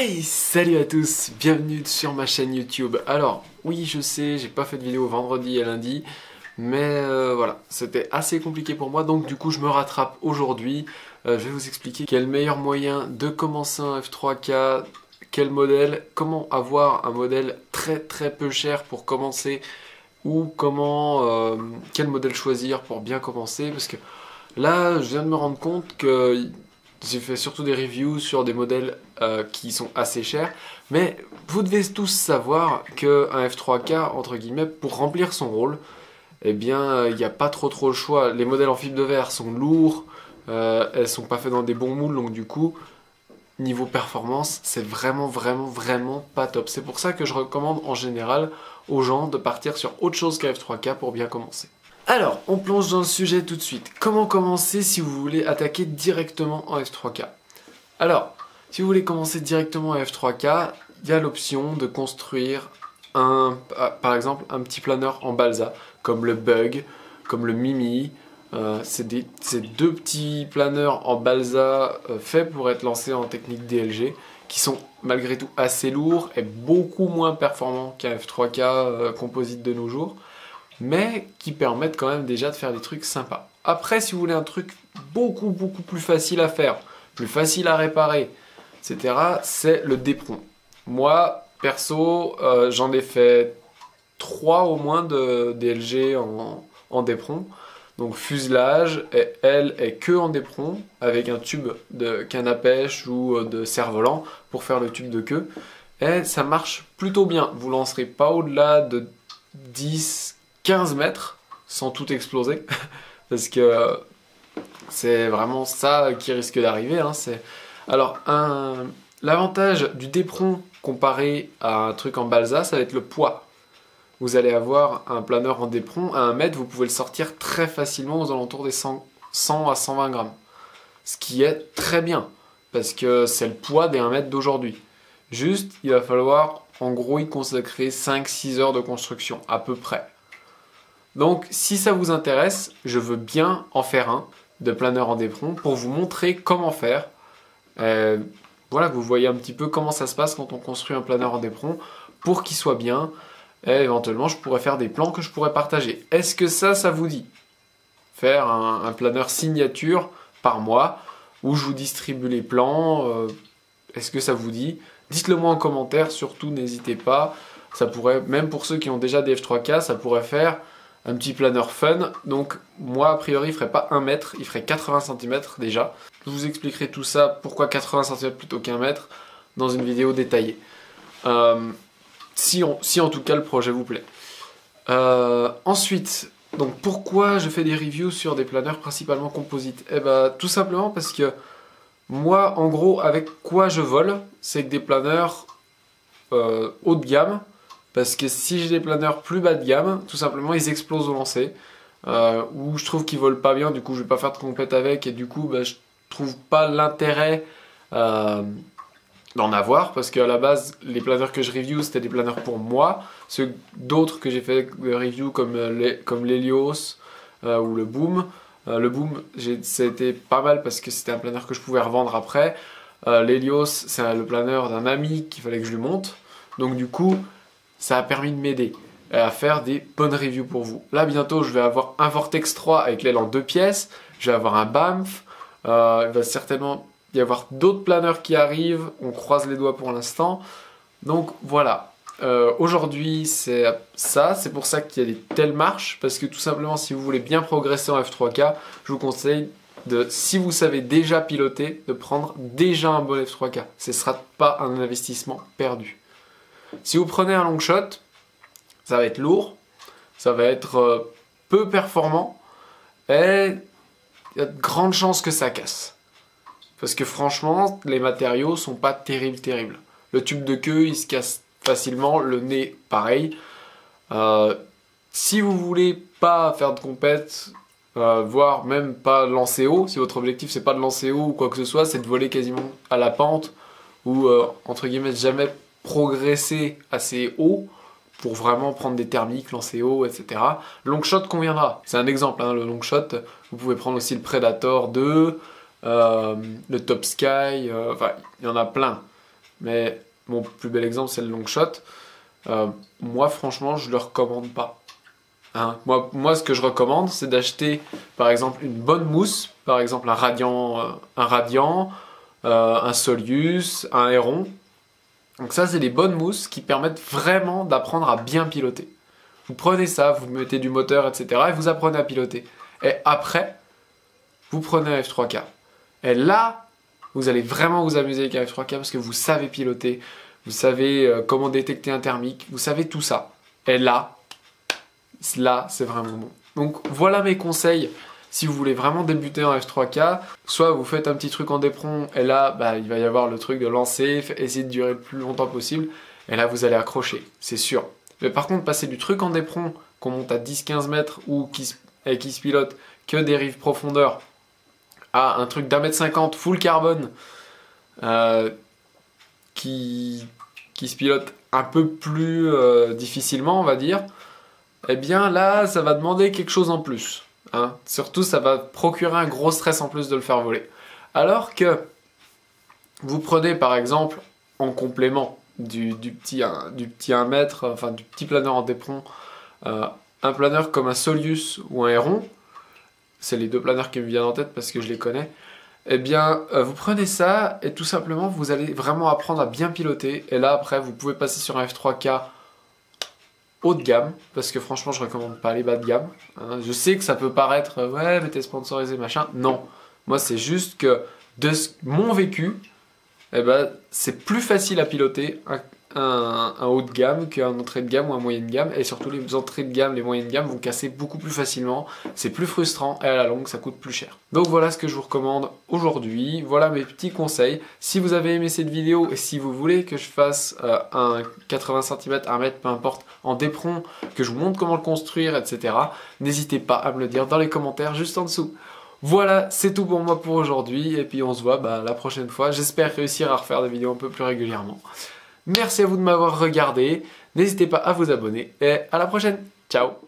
Hey, salut à tous, bienvenue sur ma chaîne YouTube. Alors, oui, je sais, j'ai pas fait de vidéo vendredi et lundi, mais voilà, c'était assez compliqué pour moi, donc du coup je me rattrape aujourd'hui. Je vais vous expliquer quel meilleur moyen de commencer un F3K, quel modèle, comment avoir un modèle très peu cher pour commencer, ou comment, quel modèle choisir pour bien commencer, parce que là, je viens de me rendre compte que j'ai fait surtout des reviews sur des modèles qui sont assez chers, mais vous devez tous savoir qu'un F3K, entre guillemets, pour remplir son rôle, eh bien, il n'y a pas trop le choix. Les modèles en fibre de verre sont lourds, elles sont pas faites dans des bons moules, donc du coup, niveau performance, c'est vraiment pas top. C'est pour ça que je recommande en général aux gens de partir sur autre chose qu'un F3K pour bien commencer. Alors, on plonge dans le sujet tout de suite. Comment commencer si vous voulez attaquer directement en F3K? Alors, si vous voulez commencer directement en F3K, il y a l'option de construire par exemple un petit planeur en balsa, comme le Bug, comme le Mimi. C'est deux petits planeurs en balsa faits pour être lancés en technique DLG, qui sont malgré tout assez lourds et beaucoup moins performants qu'un F3K composite de nos jours, mais qui permettent quand même déjà de faire des trucs sympas. Après, si vous voulez un truc beaucoup plus facile à faire, plus facile à réparer, etc., c'est le Depron. Moi, perso, j'en ai fait 3 au moins de DLG en Depron. Donc fuselage, et elle est que en Depron, avec un tube de canne à pêche ou de cerf-volant pour faire le tube de queue. Et ça marche plutôt bien. Vous lancerez pas au-delà de 10-15 mètres sans tout exploser. Parce que c'est vraiment ça qui risque d'arriver. Hein. Alors, l'avantage du Depron comparé à un truc en balsa, ça va être le poids. Vous allez avoir un planeur en Depron à 1 mètre, vous pouvez le sortir très facilement aux alentours des 100 à 120 grammes. Ce qui est très bien, parce que c'est le poids des 1 mètre d'aujourd'hui. Juste, il va falloir en gros y consacrer 5-6 heures de construction, à peu près. Donc, si ça vous intéresse, je veux bien en faire un de planeur en Depron pour vous montrer comment faire. Voilà, que vous voyez un petit peu comment ça se passe quand on construit un planeur en Depron pour qu'il soit bien. Et éventuellement, je pourrais faire des plans que je pourrais partager. Est-ce que ça vous dit? Faire un planeur signature par mois où je vous distribue les plans. Est-ce que ça vous dit? Dites-le moi en commentaire, surtout n'hésitez pas. Ça pourrait, même pour ceux qui ont déjà des F3K, ça pourrait faire un petit planeur fun. Donc moi, a priori, il ferait pas 1 mètre, il ferait 80 cm déjà. Je vous expliquerai tout ça, pourquoi 80 cm plutôt qu'1 mètre, dans une vidéo détaillée. Si en tout cas le projet vous plaît. Ensuite, donc pourquoi je fais des reviews sur des planeurs principalement composites? Eh ben, tout simplement parce que moi, en gros, avec quoi je vole, c'est que des planeurs haut de gamme, parce que si j'ai des planeurs plus bas de gamme, tout simplement ils explosent au lancer, ou je trouve qu'ils volent pas bien, du coup je vais pas faire de compète avec, et du coup bah, je trouve pas l'intérêt d'en avoir, parce qu'à la base les planeurs que je review c'était des planeurs pour moi. Ceux d'autres que j'ai fait de review comme l'Helios ou le Boom, ça a été pas mal parce que c'était un planeur que je pouvais revendre après. L'Helios c'est le planeur d'un ami qu'il fallait que je lui monte, donc du coup ça a permis de m'aider à faire des bonnes reviews pour vous. Là bientôt je vais avoir un Vortex 3 avec l'aile en 2 pièces, je vais avoir un Banff, il va certainement y avoir d'autres planeurs qui arrivent, on croise les doigts pour l'instant. Donc voilà, aujourd'hui c'est ça, c'est pour ça qu'il y a des telles marches, parce que tout simplement si vous voulez bien progresser en F3K, je vous conseille si vous savez déjà piloter, de prendre déjà un bon F3K. Ce ne sera pas un investissement perdu. Si vous prenez un long shot, ça va être lourd, ça va être peu performant, et il y a de grandes chances que ça casse. Parce que franchement, les matériaux sont pas terribles. Le tube de queue, il se casse facilement, le nez, pareil. Si vous voulez pas faire de compète, voire même pas lancer haut, si votre objectif c'est pas de lancer haut ou quoi que ce soit, c'est de voler quasiment à la pente, ou entre guillemets jamais progresser assez haut pour vraiment prendre des thermiques, lancer haut, etc. Long shot conviendra. C'est un exemple, hein, le long shot. Vous pouvez prendre aussi le Predator 2, le Top Sky, enfin, il y en a plein. mais mon plus bel exemple c'est le Longshot. Moi franchement je le recommande pas. Hein. Moi ce que je recommande c'est d'acheter par exemple une bonne mousse, par exemple un Radiant, un Solius, un Héron. Donc ça c'est des bonnes mousses qui permettent vraiment d'apprendre à bien piloter. Vous prenez ça, vous mettez du moteur, etc. et vous apprenez à piloter. Et après, vous prenez un F3K. Et là, vous allez vraiment vous amuser avec un F3K parce que vous savez piloter, vous savez comment détecter un thermique, vous savez tout ça. Et là c'est vraiment bon. Donc voilà mes conseils si vous voulez vraiment débuter en F3K. Soit vous faites un petit truc en DEPRON et là, il va y avoir le truc de lancer, essayer de durer le plus longtemps possible. Et là, vous allez accrocher, c'est sûr. Mais par contre, passer du truc en DEPRON qu'on monte à 10-15 mètres ou qui se pilote que des rives profondeur à un truc d'1,50 m full carbone qui se pilote un peu plus difficilement, on va dire, eh bien là, ça va demander quelque chose en plus. Hein. Surtout, ça va procurer un gros stress en plus de le faire voler. Alors que vous prenez par exemple en complément du petit 1 mètre, enfin du petit planeur en DEPRON, un planeur comme un Solius ou un Héron, c'est les deux planeurs qui me viennent en tête parce que je les connais, eh bien vous prenez ça et tout simplement vous allez vraiment apprendre à bien piloter. Et là après vous pouvez passer sur un F3K haut de gamme, parce que franchement je recommande pas les bas de gamme. Hein. Je sais que ça peut paraître ouais mais t'es sponsorisé machin, non. Moi c'est juste que de mon vécu, eh ben, c'est plus facile à piloter un haut de gamme qu'un entrée de gamme ou un moyen de gamme. Et surtout les entrées de gamme, les moyennes de gamme vont casser beaucoup plus facilement. C'est plus frustrant et à la longue ça coûte plus cher. Donc voilà ce que je vous recommande aujourd'hui. Voilà mes petits conseils. Si vous avez aimé cette vidéo et si vous voulez que je fasse un 80 cm, 1 mètre, peu importe, en DEPRON, que je vous montre comment le construire, etc. N'hésitez pas à me le dire dans les commentaires juste en dessous. Voilà, c'est tout pour moi pour aujourd'hui et puis on se voit la prochaine fois. J'espère réussir à refaire des vidéos un peu plus régulièrement. Merci à vous de m'avoir regardé, n'hésitez pas à vous abonner et à la prochaine. Ciao!